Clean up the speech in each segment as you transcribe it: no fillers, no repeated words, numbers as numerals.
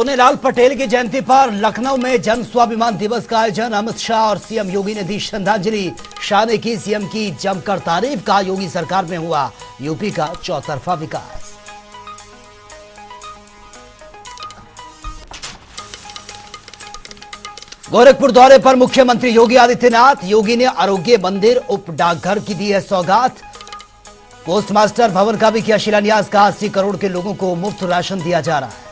सोनेलाल पटेल की जयंती पर लखनऊ में जन स्वाभिमान दिवस का आयोजन। अमित शाह और सीएम योगी ने दी श्रद्धांजलि। शाह ने की सीएम की जमकर तारीफ। कहा योगी सरकार में हुआ यूपी का चौतरफा विकास। गोरखपुर दौरे पर मुख्यमंत्री योगी आदित्यनाथ। योगी ने आरोग्य मंदिर उप डाकघर की दी है सौगात। पोस्टमास्टर भवन का भी किया शिलान्यास। का 80 करोड़ के लोगों को मुफ्त राशन दिया जा रहा है।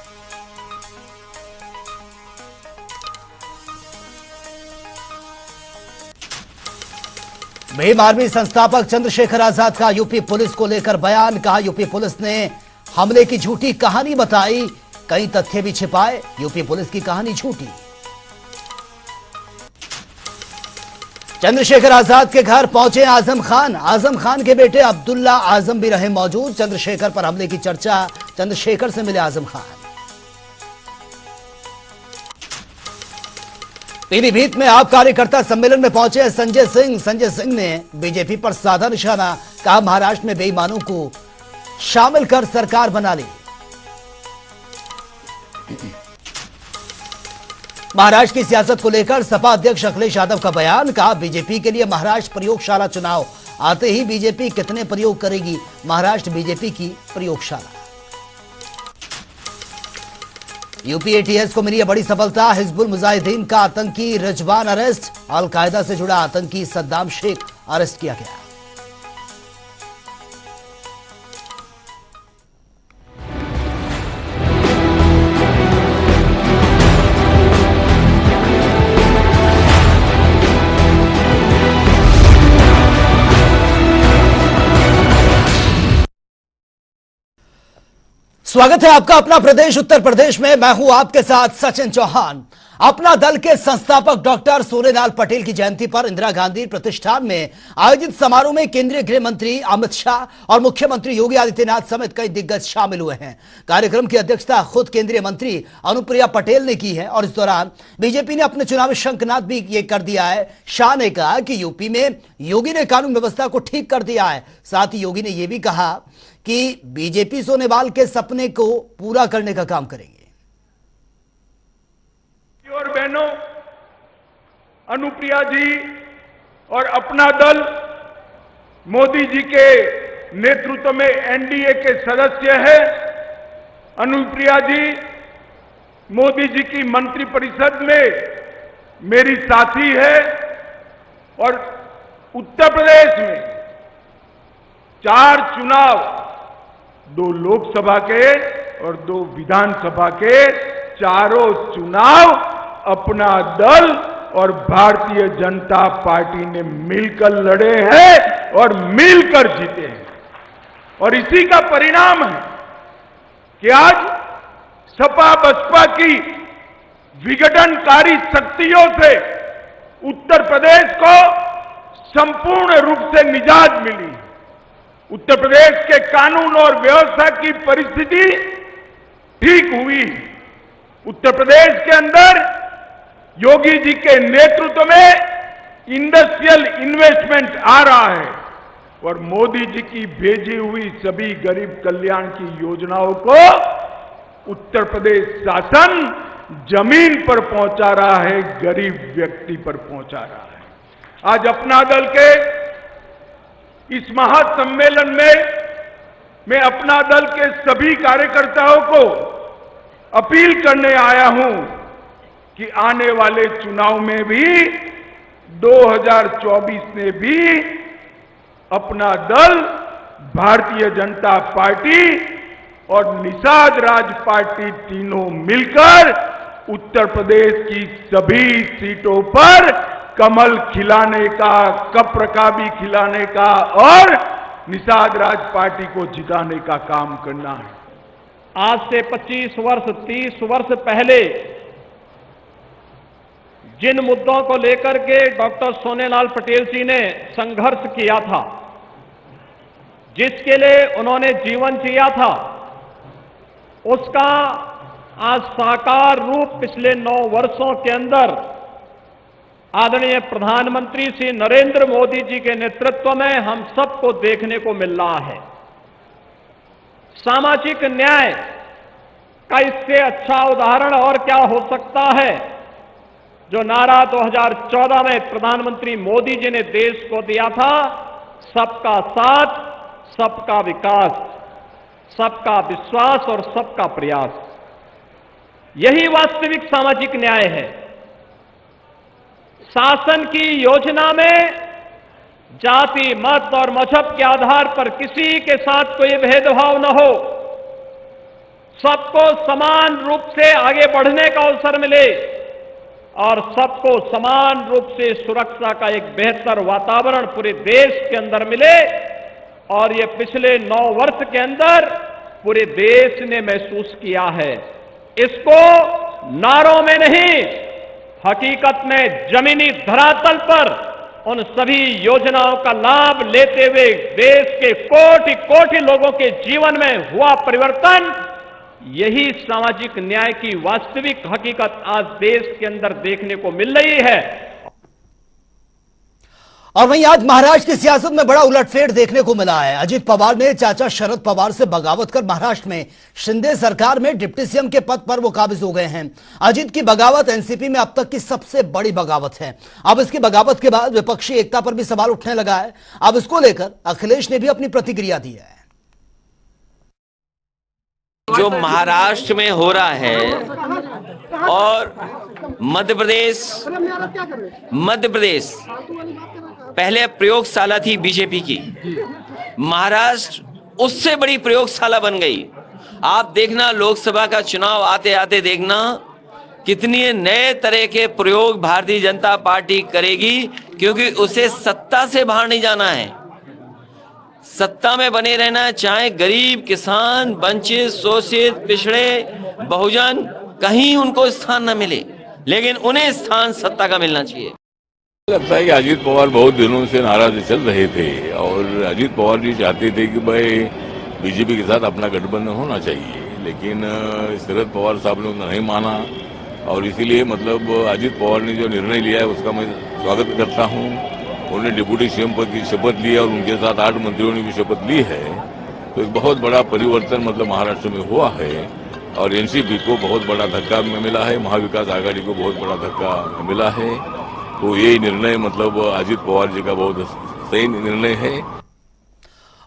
भीम आर्मी संस्थापक चंद्रशेखर आजाद का यूपी पुलिस को लेकर बयान। कहा यूपी पुलिस ने हमले की झूठी कहानी बताई, कई तथ्य भी छिपाए। यूपी पुलिस की कहानी झूठी। चंद्रशेखर आजाद के घर पहुंचे आजम खान। आजम खान के बेटे अब्दुल्ला आजम भी रहे मौजूद। चंद्रशेखर पर हमले की चर्चा। चंद्रशेखर से मिले आजम खान। पीलीभीत में आप कार्यकर्ता सम्मेलन में पहुंचे संजय सिंह। संजय सिंह ने बीजेपी पर साधा निशाना। कहा महाराष्ट्र में बेईमानों को शामिल कर सरकार बना ली। महाराष्ट्र की सियासत को लेकर सपा अध्यक्ष अखिलेश यादव का बयान। कहा बीजेपी के लिए महाराष्ट्र प्रयोगशाला चुनाव आते ही बीजेपी कितने प्रयोग करेगी, महाराष्ट्र बीजेपी की प्रयोगशाला। यूपी एटीएस को मिली है बड़ी सफलता। हिजबुल मुजाहिदीन का आतंकी रिजवान अरेस्ट। अलकायदा से जुड़ा आतंकी सद्दाम शेख अरेस्ट किया गया। स्वागत है आपका अपना प्रदेश उत्तर प्रदेश में। मैं हूं आपके साथ सचिन चौहान। अपना दल के संस्थापक डॉक्टर सोनेलाल पटेल की जयंती पर इंदिरा गांधी प्रतिष्ठान में आयोजित समारोह में केंद्रीय गृह मंत्री अमित शाह और मुख्यमंत्री योगी आदित्यनाथ समेत कई दिग्गज शामिल हुए हैं। कार्यक्रम की अध्यक्षता खुद केंद्रीय मंत्री अनुप्रिया पटेल ने की है और इस दौरान बीजेपी ने अपने चुनावी शंखनाद भी ये कर दिया है। शाह ने कहा कि यूपी में योगी ने कानून व्यवस्था को ठीक कर दिया है। साथ ही योगी ने यह भी कहा कि बीजेपी सोनेवाल के सपने को पूरा करने का काम करेंगे। और बहनों, अनुप्रिया जी और अपना दल मोदी जी के नेतृत्व में एनडीए के सदस्य है। अनुप्रिया जी मोदी जी की मंत्रिपरिषद में मेरी साथी है और उत्तर प्रदेश में 4 चुनाव, 2 लोकसभा के और 2 विधानसभा के, चारों चुनाव अपना दल और भारतीय जनता पार्टी ने मिलकर लड़े हैं और मिलकर जीते हैं। और इसी का परिणाम है कि आज सपा बसपा की विघटनकारी शक्तियों से उत्तर प्रदेश को संपूर्ण रूप से निजात मिली। उत्तर प्रदेश के कानून और व्यवस्था की परिस्थिति ठीक हुई। उत्तर प्रदेश के अंदर योगी जी के नेतृत्व में इंडस्ट्रियल इन्वेस्टमेंट आ रहा है और मोदी जी की भेजी हुई सभी गरीब कल्याण की योजनाओं को उत्तर प्रदेश शासन जमीन पर पहुंचा रहा है, गरीब व्यक्ति पर पहुंचा रहा है। आज अपना दल के इस महासम्मेलन में मैं अपना दल के सभी कार्यकर्ताओं को अपील करने आया हूं कि आने वाले चुनाव में भी 2024 में भी अपना दल भारतीय जनता पार्टी और निषाद राज पार्टी तीनों मिलकर उत्तर प्रदेश की सभी सीटों पर कमल खिलाने का, कप्र का भी खिलाने का और निषाद राज पार्टी को जिताने का काम करना है। आज से 25 वर्ष 30 वर्ष पहले जिन मुद्दों को लेकर के डॉक्टर सोनेलाल पटेल जी ने संघर्ष किया था, जिसके लिए उन्होंने जीवन जिया था, उसका आज साकार रूप पिछले 9 वर्षों के अंदर आदरणीय प्रधानमंत्री श्री नरेंद्र मोदी जी के नेतृत्व में हम सबको देखने को मिल रहा है। सामाजिक न्याय का इससे अच्छा उदाहरण और क्या हो सकता है। जो नारा 2014 में प्रधानमंत्री मोदी जी ने देश को दिया था, सबका साथ, सबका विकास, सबका विश्वास और सबका प्रयास, यही वास्तविक सामाजिक न्याय है। शासन की योजना में जाति, मत और मजहब के आधार पर किसी के साथ कोई भेदभाव न हो, सबको समान रूप से आगे बढ़ने का अवसर मिले और सबको समान रूप से सुरक्षा का एक बेहतर वातावरण पूरे देश के अंदर मिले। और ये पिछले 9 वर्ष के अंदर पूरे देश ने महसूस किया है। इसको नारों में नहीं, हकीकत में जमीनी धरातल पर उन सभी योजनाओं का लाभ लेते हुए देश के कोटि कोटि लोगों के जीवन में हुआ परिवर्तन, यही सामाजिक न्याय की वास्तविक हकीकत आज देश के अंदर देखने को मिल रही है। और वहीं आज महाराष्ट्र की सियासत में बड़ा उलटफेर देखने को मिला है। अजित पवार ने चाचा शरद पवार से बगावत कर महाराष्ट्र में शिंदे सरकार में डिप्टी सीएम के पद पर वो काबिज हो गए हैं। अजित की बगावत एनसीपी में अब तक की सबसे बड़ी बगावत है। अब इसकी बगावत के बाद विपक्षी एकता पर भी सवाल उठने लगा है। अब इसको लेकर अखिलेश ने भी अपनी प्रतिक्रिया दी है। जो महाराष्ट्र में हो रहा है और मध्य प्रदेश पहले प्रयोगशाला थी बीजेपी की, महाराष्ट्र उससे बड़ी प्रयोगशाला बन गई। आप देखना, लोकसभा का चुनाव आते आते देखना कितनी नए तरह के प्रयोग भारतीय जनता पार्टी करेगी, क्योंकि उसे सत्ता से बाहर नहीं जाना है, सत्ता में बने रहना। चाहे गरीब, किसान, वंचित, शोषित, पिछड़े, बहुजन, कहीं उनको स्थान न मिले, लेकिन उन्हें स्थान सत्ता का मिलना चाहिए। लगता है कि अजीत पवार बहुत दिनों से नाराज चल रहे थे और अजीत पवार जी चाहते थे कि भाई बीजेपी के साथ अपना गठबंधन होना चाहिए, लेकिन शरद पवार साहब ने नहीं माना और इसीलिए मतलब अजीत पवार ने जो निर्णय लिया है उसका मैं स्वागत करता हूं। उन्होंने डिप्टी सीएम पद की शपथ ली और उनके साथ 8 मंत्रियों ने भी शपथ ली है, तो एक बहुत बड़ा परिवर्तन मतलब महाराष्ट्र में हुआ है और एनसीपी को बहुत बड़ा धक्का मिला है, महाविकास आघाड़ी को बहुत बड़ा धक्का मिला है। तो ये निर्णय मतलब अजित पवार जी का बहुत सही निर्णय है।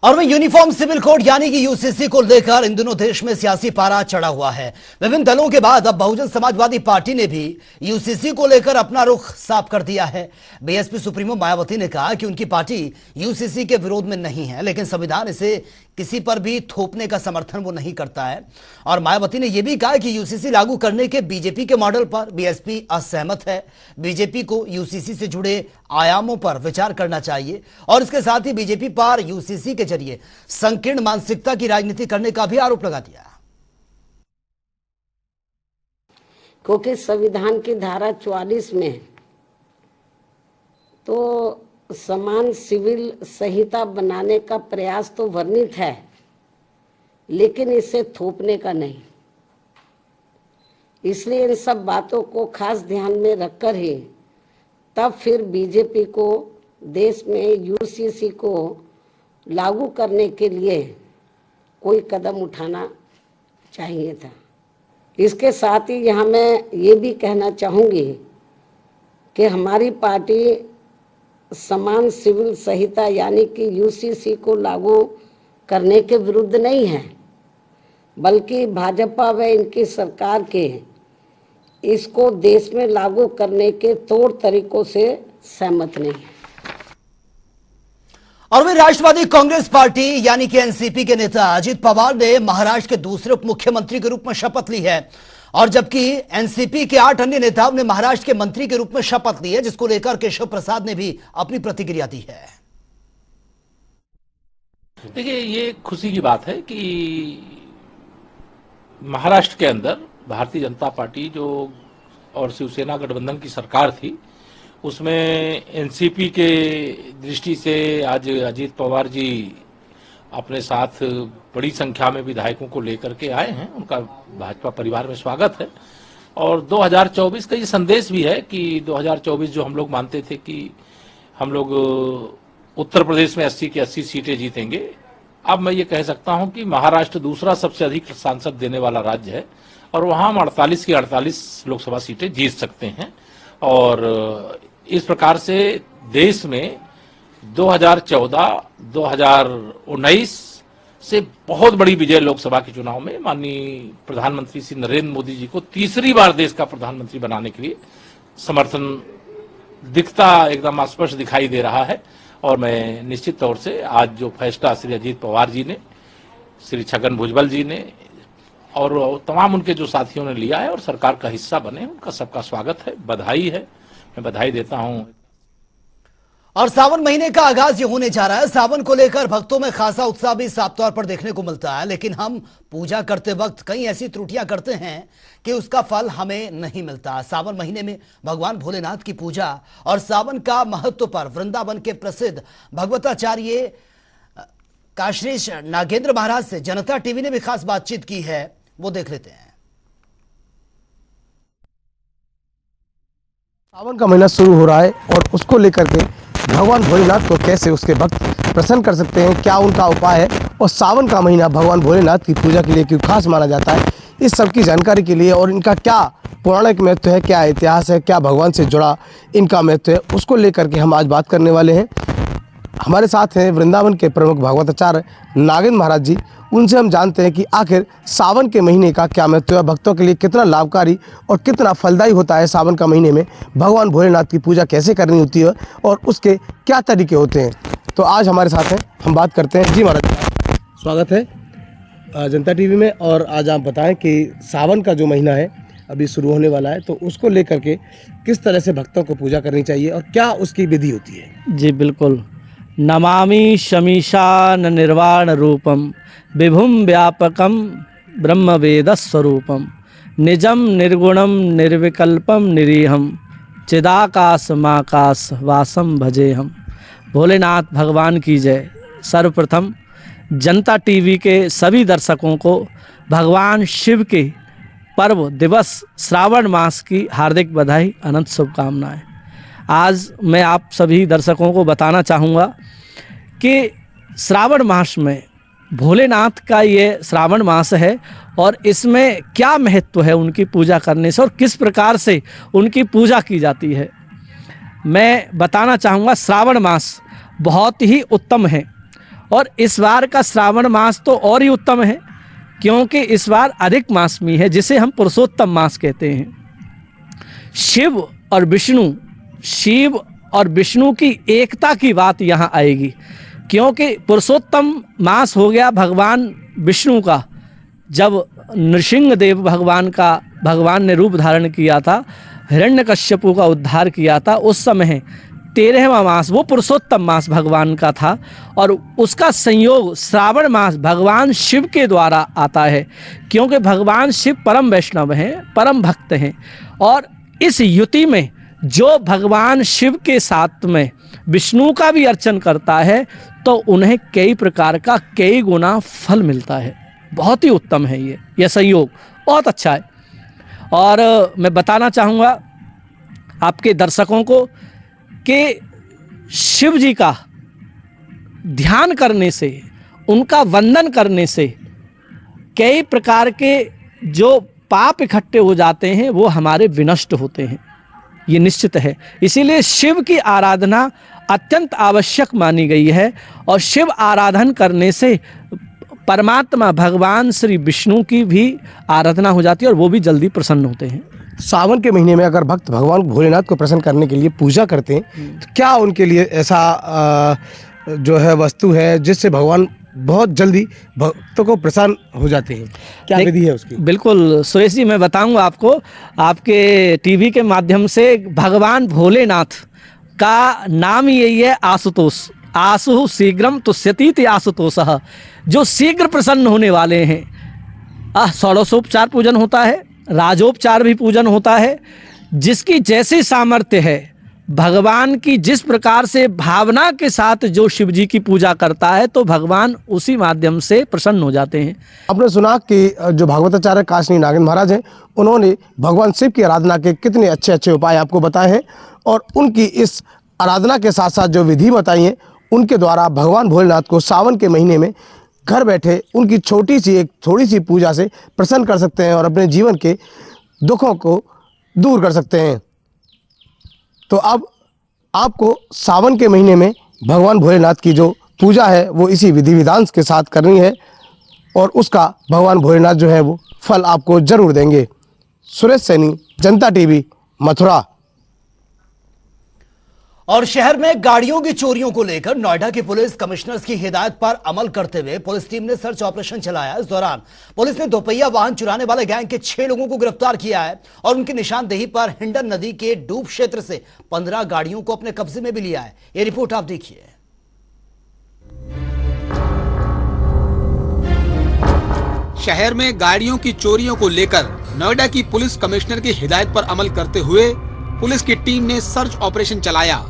और वह यूनिफॉर्म सिविल कोड यानी कि यूसीसी को लेकर इन दिनों देश में सियासी पारा चढ़ा हुआ है। विभिन्न दलों के बाद अब बहुजन समाजवादी पार्टी ने भी यूसीसी को लेकर अपना रुख साफ कर दिया है। बीएसपी सुप्रीमो मायावती ने कहा कि उनकी पार्टी यूसीसी के विरोध में नहीं है, लेकिन संविधान इसे किसी पर भी थोपने का समर्थन वो नहीं करता है। और मायावती ने यह भी कहा कि यूसीसी लागू करने के बीजेपी के मॉडल पर बीएसपी असहमत है। बीजेपी को यूसीसी से जुड़े आयामों पर विचार करना चाहिए और इसके साथ ही बीजेपी पर यूसीसी के जरिए संकीर्ण मानसिकता की राजनीति करने का भी आरोप लगा दिया। क्योंकि संविधान की धारा 44 में तो समान सिविल संहिता बनाने का प्रयास तो वर्णित है, लेकिन इसे थोपने का नहीं। इसलिए इन सब बातों को खास ध्यान में रखकर ही तब फिर बीजेपी को देश में यूसीसी को लागू करने के लिए कोई कदम उठाना चाहिए था। इसके साथ ही यहाँ मैं ये भी कहना चाहूँगी कि हमारी पार्टी समान सिविल संहिता यानी कि यूसीसी को लागू करने के विरुद्ध नहीं है, बल्कि भाजपा व इनकी सरकार के इसको देश में लागू करने के तौर तरीकों से सहमत नहीं है। और वही राष्ट्रवादी कांग्रेस पार्टी यानी कि एनसीपी के नेता अजित पवार ने महाराष्ट्र के दूसरे उप मुख्यमंत्री के रूप में शपथ ली है, और जबकि एनसीपी के 8 अन्य नेताओं ने महाराष्ट्र के मंत्री के रूप में शपथ ली है, जिसको लेकर केशव प्रसाद ने भी अपनी प्रतिक्रिया दी है। देखिए, ये खुशी की बात है कि महाराष्ट्र के अंदर भारतीय जनता पार्टी जो और शिवसेना गठबंधन की सरकार थी, उसमें एनसीपी के दृष्टि से आज अजीत पवार जी अपने साथ बड़ी संख्या में विधायकों को लेकर के आए हैं। उनका भाजपा परिवार में स्वागत है। और 2024 का ये संदेश भी है कि 2024 जो हम लोग मानते थे कि हम लोग उत्तर प्रदेश में 80 की 80 सीटें जीतेंगे, अब मैं ये कह सकता हूं कि महाराष्ट्र दूसरा सबसे अधिक सांसद देने वाला राज्य है और वहाँ हम 48 की 48 लोकसभा सीटें जीत सकते हैं। और इस प्रकार से देश में 2014, 2019 से बहुत बड़ी विजय लोकसभा के चुनाव में माननीय प्रधानमंत्री श्री नरेंद्र मोदी जी को तीसरी बार देश का प्रधानमंत्री बनाने के लिए समर्थन दिखता एकदम स्पष्ट दिखाई दे रहा है। और मैं निश्चित तौर से आज जो फैसला श्री अजीत पवार जी ने, श्री छगन भुजबल जी ने और तमाम उनके जो साथियों ने लिया है और सरकार का हिस्सा बने, उनका सबका स्वागत है, बधाई है, मैं बधाई देता हूं। और सावन महीने का आगाज ये होने जा रहा है। सावन को लेकर भक्तों में खासा उत्साह भी साफ तौर पर देखने को मिलता है, लेकिन हम पूजा करते वक्त कई ऐसी त्रुटियां करते हैं कि उसका फल हमें नहीं मिलता। सावन महीने में भगवान भोलेनाथ की पूजा और सावन का महत्व पर वृंदावन के प्रसिद्ध भगवताचार्य काश्रीश नागेंद्र महाराज से जनता टीवी ने भी खास बातचीत की है, वो देख लेते हैं। सावन का महीना शुरू हो रहा है और उसको लेकर के भगवान भोलेनाथ को कैसे उसके भक्त प्रसन्न कर सकते हैं, क्या उनका उपाय है और सावन का महीना भगवान भोलेनाथ की पूजा के लिए क्यों खास माना जाता है, इस सब की जानकारी के लिए और इनका क्या पौराणिक महत्व है, क्या इतिहास है, क्या भगवान से जुड़ा इनका महत्व है, उसको लेकर के हम आज बात करने वाले हैं। हमारे साथ हैं वृंदावन के प्रमुख भागवताचार्य नागेंद्र महाराज जी। उनसे हम जानते हैं कि आखिर सावन के महीने का क्या महत्व है, भक्तों के लिए कितना लाभकारी और कितना फलदायी होता है सावन का महीने में भगवान भोलेनाथ की पूजा कैसे करनी होती है और उसके क्या तरीके होते हैं। तो आज हमारे साथ हैं, हम बात करते हैं। जी महाराज, स्वागत है जनता टीवी में। और आज आप बताएं कि सावन का जो महीना है अभी शुरू होने वाला है, तो उसको लेकर के किस तरह से भक्तों को पूजा करनी चाहिए और क्या उसकी विधि होती है। जी बिल्कुल। नमामि शमीशान निर्वाण रूपम विभुम व्यापकम ब्रह्म वेद स्वरूपम निजम निर्गुणम निर्विकल्पम निरीहम चिदाकाश माकाश वासम भजे हम। भोलेनाथ भगवान की जय। सर्वप्रथम जनता टीवी के सभी दर्शकों को भगवान शिव के पर्व दिवस श्रावण मास की हार्दिक बधाई, अनंत शुभकामनाएं। आज मैं आप सभी दर्शकों को बताना चाहूँगा कि श्रावण मास में भोलेनाथ का ये श्रावण मास है और इसमें क्या महत्व है उनकी पूजा करने से और किस प्रकार से उनकी पूजा की जाती है, मैं बताना चाहूँगा। श्रावण मास बहुत ही उत्तम है और इस बार का श्रावण मास तो और ही उत्तम है क्योंकि इस बार अधिक मासमी है, जिसे हम पुरुषोत्तम मास कहते हैं। शिव और विष्णु की एकता की बात यहाँ आएगी क्योंकि पुरुषोत्तम मास हो गया भगवान विष्णु का। जब नृसिंह देव भगवान ने रूप धारण किया था, हिरण्यकश्यपु का उद्धार किया था, उस समय 13वां मास वो पुरुषोत्तम मास भगवान का था और उसका संयोग श्रावण मास भगवान शिव के द्वारा आता है क्योंकि भगवान शिव परम वैष्णव हैं, परम भक्त हैं। और इस युति में जो भगवान शिव के साथ में विष्णु का भी अर्चन करता है तो उन्हें कई प्रकार का कई गुना फल मिलता है। बहुत ही उत्तम है यह संयोग, बहुत अच्छा है। और मैं बताना चाहूँगा आपके दर्शकों को कि शिव जी का ध्यान करने से, उनका वंदन करने से कई प्रकार के जो पाप इकट्ठे हो जाते हैं वो हमारे विनष्ट होते हैं, ये निश्चित है। इसीलिए शिव की आराधना अत्यंत आवश्यक मानी गई है और शिव आराधन करने से परमात्मा भगवान श्री विष्णु की भी आराधना हो जाती है और वो भी जल्दी प्रसन्न होते हैं। सावन के महीने में अगर भक्त भगवान भोलेनाथ को प्रसन्न करने के लिए पूजा करते हैं तो क्या उनके लिए ऐसा जो है वस्तु है जिससे भगवान बहुत जल्दी भक्तों को प्रसन्न हो जाते हैं, क्या विधि है उसकी? बिल्कुल सुरेश जी, मैं बताऊंगा आपको। आपके टीवी के माध्यम से भगवान भोलेनाथ का नाम यही है आशुतोष। आशु शीघ्रम तुष्यति आशुतोषः, जो शीघ्र प्रसन्न होने वाले हैं। षोडशोपचार पूजन होता है, राजोपचार भी पूजन होता है। जिसकी जैसी सामर्थ्य है, भगवान की जिस प्रकार से भावना के साथ जो शिव जी की पूजा करता है तो भगवान उसी माध्यम से प्रसन्न हो जाते हैं। आपने सुना कि जो भागवताचार्य काशी नागेंद्र महाराज हैं, उन्होंने भगवान शिव की आराधना के कितने अच्छे अच्छे उपाय आपको बताए हैं और उनकी इस आराधना के साथ साथ जो विधि बताई है उनके द्वारा भगवान भोलेनाथ को सावन के महीने में घर बैठे उनकी छोटी सी एक थोड़ी सी पूजा से प्रसन्न कर सकते हैं और अपने जीवन के दुखों को दूर कर सकते हैं। तो अब आपको सावन के महीने में भगवान भोलेनाथ की जो पूजा है वो इसी विधि विधान के साथ करनी है और उसका भगवान भोलेनाथ जो है वो फल आपको जरूर देंगे। सुरेश सैनी, जनता टीवी, मथुरा। और शहर में गाड़ियों की चोरियों को लेकर नोएडा की पुलिस कमिश्नर्स की हिदायत पर अमल करते हुए पुलिस टीम ने सर्च ऑपरेशन चलाया। इस दौरान पुलिस ने दोपहिया वाहन चुराने वाले गैंग के 6 लोगों को गिरफ्तार किया है और उनकी निशानदेही पर हिंडन नदी के डूब क्षेत्र से 15 गाड़ियों को अपने कब्जे में भी लिया है। यह रिपोर्ट आप देखिए। शहर में गाड़ियों की चोरियों को लेकर नोएडा की पुलिस कमिश्नर की हिदायत पर अमल करते हुए पुलिस की टीम ने सर्च ऑपरेशन चलाया।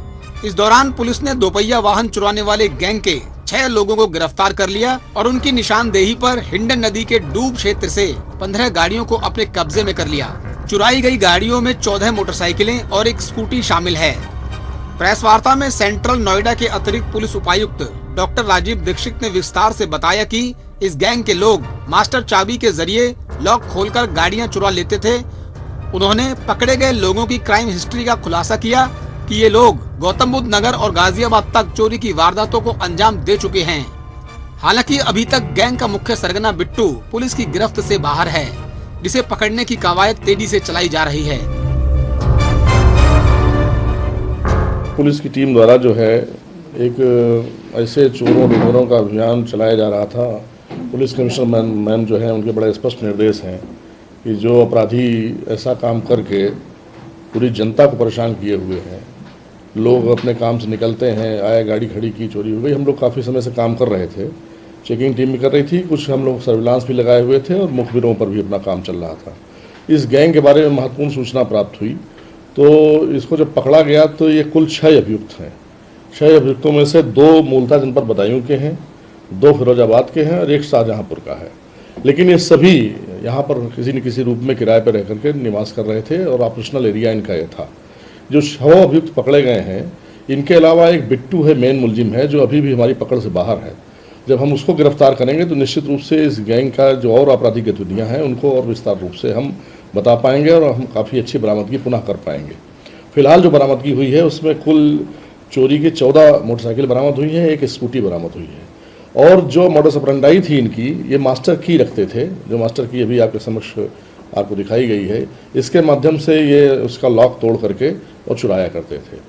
इस दौरान पुलिस ने दोपहिया वाहन चुराने वाले गैंग के 6 लोगों को गिरफ्तार कर लिया और उनकी निशानदेही पर हिंडन नदी के डूब क्षेत्र से 15 गाड़ियों को अपने कब्जे में कर लिया। चुराई गई गाड़ियों में 14 मोटरसाइकिलें और एक स्कूटी शामिल है। प्रेस वार्ता में सेंट्रल नोएडा के अतिरिक्त पुलिस उपायुक्त डॉक्टर राजीव दीक्षित ने विस्तार से बताया कि इस गैंग के लोग मास्टर चाबी के जरिए लॉक खोलकर गाड़ियां चुरा लेते थे। उन्होंने पकड़े गए लोगों की क्राइम हिस्ट्री का खुलासा किया कि ये लोग गौतम बुद्ध नगर और गाजियाबाद तक चोरी की वारदातों को अंजाम दे चुके हैं। हालांकि अभी तक गैंग का मुख्य सरगना बिट्टू पुलिस की गिरफ्त से बाहर है, जिसे पकड़ने की कवायद तेजी से चलाई जा रही है। पुलिस की टीम द्वारा जो है एक ऐसे चोरों डोरों का अभियान चलाया जा रहा था। पुलिस कमिश्नर मैम जो है उनके बड़े स्पष्ट निर्देश हैं कि जो अपराधी ऐसा काम करके पूरी जनता को परेशान किए हुए हैं, लोग अपने काम से निकलते हैं, आया गाड़ी खड़ी की, चोरी हो गई। हम लोग काफ़ी समय से काम कर रहे थे, चेकिंग टीम भी कर रही थी, कुछ हम लोग सर्विलांस भी लगाए हुए थे और मुखबिरों पर भी अपना काम चल रहा था। इस गैंग के बारे में महत्वपूर्ण सूचना प्राप्त हुई तो इसको जब पकड़ा गया तो ये कुल 6 अभियुक्त हैं। 6 अभियुक्तों में से 2 मूलतः जनपद बदायूं के हैं, 2 फिरोजाबाद के हैं और 1 शाहजहांपुर का है। लेकिन ये सभी यहाँ पर किसी न किसी रूप में किराए पर रह करके निवास कर रहे थे और ऑपरेशनल एरिया इनका ये था। जो 6 अभियुक्त पकड़े गए हैं, इनके अलावा एक बिट्टू है, मेन मुलजिम है, जो अभी भी हमारी पकड़ से बाहर है। जब हम उसको गिरफ्तार करेंगे तो निश्चित रूप से इस गैंग का जो और आपराधिक गतिविधियाँ हैं उनको और विस्तार रूप से हम बता पाएंगे और हम काफ़ी अच्छी बरामदगी पुनः कर पाएंगे। फिलहाल जो बरामदगी हुई है उसमें कुल चोरी की 14 मोटरसाइकिल बरामद हुई है, 1 स्कूटी बरामद हुई है और जो मॉडस ऑपरेंडाई थी इनकी, ये मास्टर की रखते थे, जो मास्टर की अभी आपके समक्ष आपको दिखाई गई है, इसके माध्यम से ये उसका लॉक तोड़ करके और चुराया करते थे।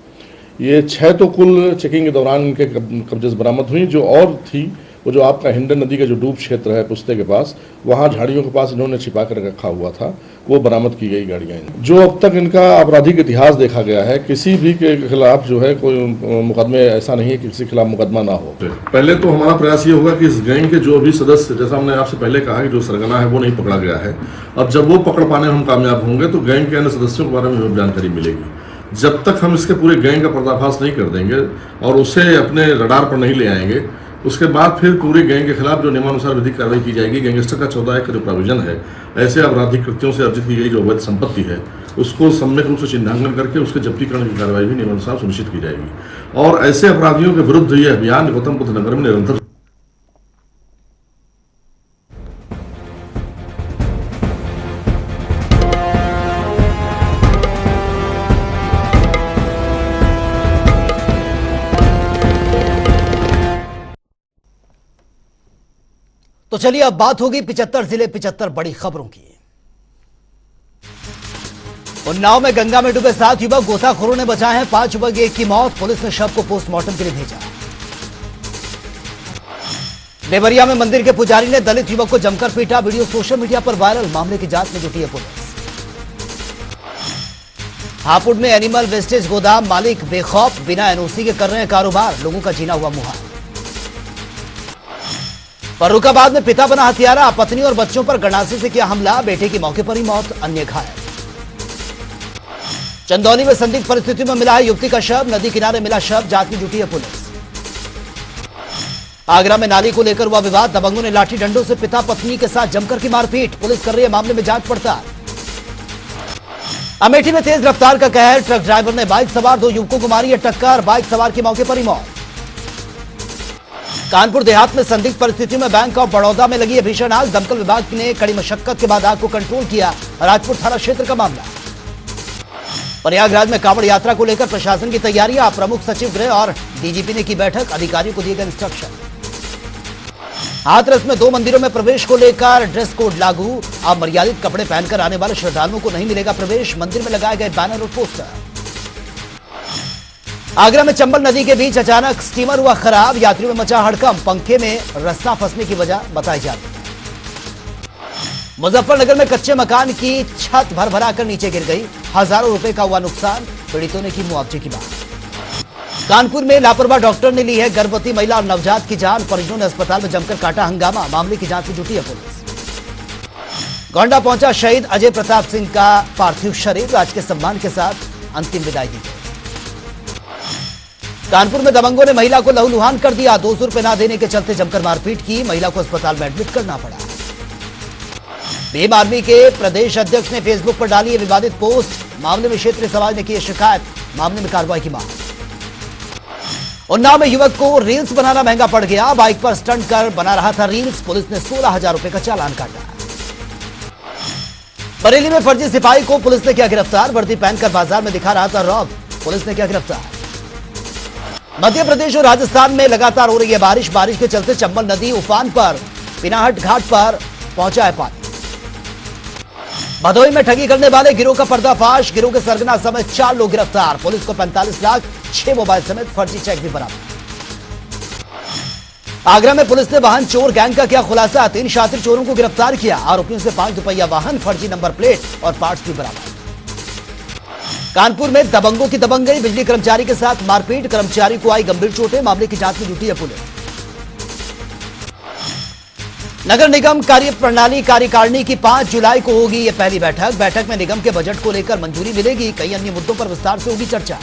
ये 6 तो कुल चेकिंग के दौरान इनके कब्जे से बरामद हुई। जो और थी वो जो आपका हिंडन नदी का जो डूब क्षेत्र है पुस्ते के पास, वहाँ झाड़ियों के पास इन्होंने छिपा कर रखा हुआ था, वो बरामद की गई गाड़ियाँ। जो अब तक इनका आपराधिक इतिहास देखा गया है, किसी भी के खिलाफ जो है कोई मुकदमे ऐसा नहीं है कि किसी के खिलाफ मुकदमा ना हो। पहले तो हमारा प्रयास ये होगा कि इस गैंग के जो भी सदस्य, जैसा हमने आपसे पहले कहा कि जो सरगना है वो नहीं पकड़ा गया है, अब जब वो पकड़ पाने हम कामयाब होंगे तो गैंग के अन्य सदस्यों के बारे में हमें जानकारी मिलेगी। जब तक हम इसके पूरे गैंग का पर्दाफाश नहीं कर देंगे और उसे अपने रडार पर नहीं ले आएंगे, उसके बाद फिर पूरे गैंग के खिलाफ जो नियमानुसार विधिक कार्रवाई की जाएगी। गैंगस्टर का 14 का जो प्रोविजन है, ऐसे आपराधिक कृत्यों से अर्जित की गई जो अवैध संपत्ति है उसको सम्यक रूप से चिन्हांकन करके उसके जब्तीकरण की कार्रवाई भी नियमानुसार सुनिश्चित की जाएगी और ऐसे अपराधियों के विरुद्ध ये अभियान गौतम बुद्ध नगर में निरंतर। तो चलिए अब बात होगी 75 जिले 75 बड़ी खबरों की। उन्नाव में गंगा में डूबे 7 युवक, गोताखोरों ने बचाए हैं 5 युवक, 1 की मौत। पुलिस ने शव को पोस्टमार्टम के लिए भेजा। देवरिया में मंदिर के पुजारी ने दलित युवक को जमकर पीटा, वीडियो सोशल मीडिया पर वायरल। मामले की जांच में जुटी है पुलिस। हापुड़ में एनिमल वेस्टेज गोदाम मालिक बेखौफ, बिना एनओसी के कर रहे हैं कारोबार, लोगों का जीना हुआ मुहाल। फर्रुखाबाद में पिता बना हत्यारा, पत्नी और बच्चों पर गंडासे से किया हमला, बेटे की मौके पर ही मौत, अन्य घायल। चंदौली में संदिग्ध परिस्थितियों में मिला है युवती का शव, नदी किनारे मिला शव, जांच में जुटी है पुलिस। आगरा में नाली को लेकर हुआ विवाद, दबंगों ने लाठी डंडों से पिता पत्नी के साथ जमकर की मारपीट, पुलिस कर रही है मामले में जांच पड़ताल। अमेठी में तेज रफ्तार का कहर, ट्रक ड्राइवर ने बाइक सवार 2 युवकों को मारी है टक्कर, बाइक सवार की मौके पर ही मौत। कानपुर देहात में संदिग्ध परिस्थितियों में बैंक ऑफ बड़ौदा में लगी है भीषण आग। दमकल विभाग ने कड़ी मशक्कत के बाद आग को कंट्रोल किया। राजपुर थाना क्षेत्र का मामला। प्रयागराज में कांवड़ यात्रा को लेकर प्रशासन की तैयारियां। प्रमुख सचिव गृह और डीजीपी ने की बैठक। अधिकारियों को दिए गए इंस्ट्रक्शन। हाथरस में 2 मंदिरों में प्रवेश को लेकर ड्रेस कोड लागू। अब मर्यादित कपड़े पहनकर आने वाले श्रद्धालुओं को नहीं मिलेगा प्रवेश। मंदिर में लगाए गए बैनर और पोस्टर। आगरा में चंबल नदी के बीच अचानक स्टीमर हुआ खराब। यात्रियों में मचा हड़कंप। पंखे में रस्सा फंसने की वजह बताई जाती है। मुजफ्फरनगर में कच्चे मकान की छत भरभरा कर नीचे गिर गई। हजारों रुपए का हुआ नुकसान। पीड़ितों ने की मुआवजे की मांग। कानपुर में लापरवाह डॉक्टर ने ली है गर्भवती महिला और नवजात की जान। परिजनों ने अस्पताल में जमकर काटा हंगामा। मामले की जांच में जुटी है पुलिस। गोंडा पहुंचा शहीद अजय प्रताप सिंह का पार्थिव शरीर। राज के सम्मान के साथ अंतिम विदाई दी गई। कानपुर में दबंगों ने महिला को लहूलुहान कर दिया। 200 रुपए ना देने के चलते जमकर मारपीट की। महिला को अस्पताल में एडमिट करना पड़ा। भीम आर्मी के प्रदेश अध्यक्ष ने फेसबुक पर डाली विवादित पोस्ट। मामले में क्षेत्रीय समाज ने की शिकायत। मामले में कार्रवाई की मांग। उन्नाव में युवक को रील्स बनाना महंगा पड़ गया। बाइक पर स्टंट कर बना रहा था रील्स। पुलिस ने 16,000 रुपए का चालान काटा। बरेली में फर्जी सिपाही को पुलिस ने किया गिरफ्तार। वर्दी पहनकर बाजार में दिखा रहा था रौब। पुलिस ने किया गिरफ्तार। मध्य प्रदेश और राजस्थान में लगातार हो रही है बारिश। बारिश के चलते चंबल नदी उफान पर। पिनाहट घाट पर पहुंचा है पानी। भदोही में ठगी करने वाले गिरोह का पर्दाफाश। गिरोह के सरगना समेत 4 लोग गिरफ्तार। पुलिस को 45 लाख 6 मोबाइल समेत फर्जी चेक भी बरामद। आगरा में पुलिस ने वाहन चोर गैंग का किया खुलासा। 3 शातिर चोरों को गिरफ्तार किया। आरोपियों से 5 दुपहिया वाहन, फर्जी नंबर प्लेट और पार्ट्स भी बरामद। कानपुर में दबंगों की दबंगई। बिजली कर्मचारी के साथ मारपीट। कर्मचारी को आई गंभीर चोटें। मामले की जांच में जुटी है पुलिस। नगर निगम कार्यप्रणाली कार्यकारिणी की 5 जुलाई को होगी यह पहली बैठक। बैठक में निगम के बजट को लेकर मंजूरी मिलेगी। कई अन्य मुद्दों पर विस्तार से होगी चर्चा।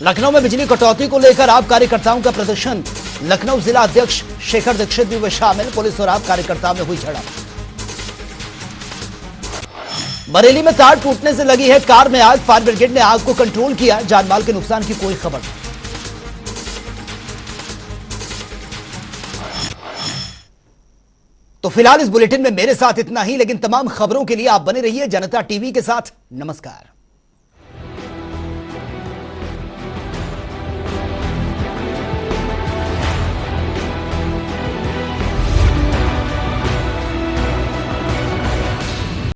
लखनऊ में बिजली कटौती को लेकर आप कार्यकर्ताओं का प्रदर्शन। लखनऊ जिला अध्यक्ष शेखर दीक्षित भी हुए शामिल। पुलिस और आप कार्यकर्ताओं में हुई झड़प। बरेली में तार टूटने से लगी है कार में आग। फायर ब्रिगेड ने आग को कंट्रोल किया। जानमाल के नुकसान की कोई खबर नहीं। तो फिलहाल इस बुलेटिन में मेरे साथ इतना ही, लेकिन तमाम खबरों के लिए आप बने रहिए जनता टीवी के साथ। नमस्कार।